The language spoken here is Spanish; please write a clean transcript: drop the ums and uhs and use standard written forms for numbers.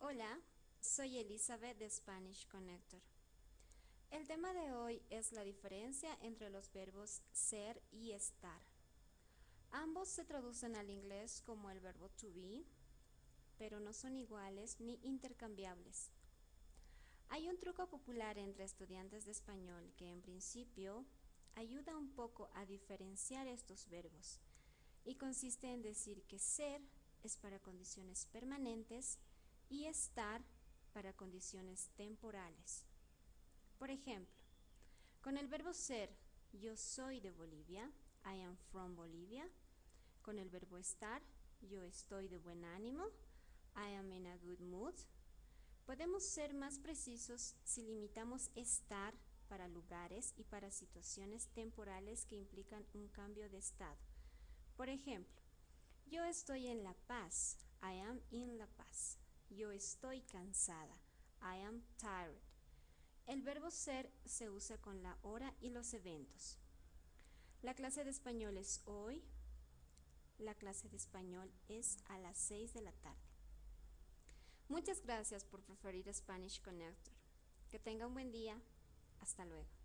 Hola, soy Elizabeth de Spanish Connector. El tema de hoy es la diferencia entre los verbos ser y estar. Ambos se traducen al inglés como el verbo to be, pero no son iguales ni intercambiables. Hay un truco popular entre estudiantes de español que en principio ayuda un poco a diferenciar estos verbos y consiste en decir que ser es para condiciones permanentes y estar para condiciones temporales. Por ejemplo, con el verbo ser, yo soy de Bolivia, I am from Bolivia. Con el verbo estar, yo estoy de buen ánimo, I am in a good mood. Podemos ser más precisos si limitamos estar para lugares y para situaciones temporales que implican un cambio de estado. Por ejemplo, yo estoy en La Paz, I am in La Paz. Yo estoy cansada, I am tired. El verbo ser se usa con la hora y los eventos. La clase de español es hoy, la clase de español es a las 6 de la tarde. Muchas gracias por preferir Spanish Connector. Que tenga un buen día. Hasta luego.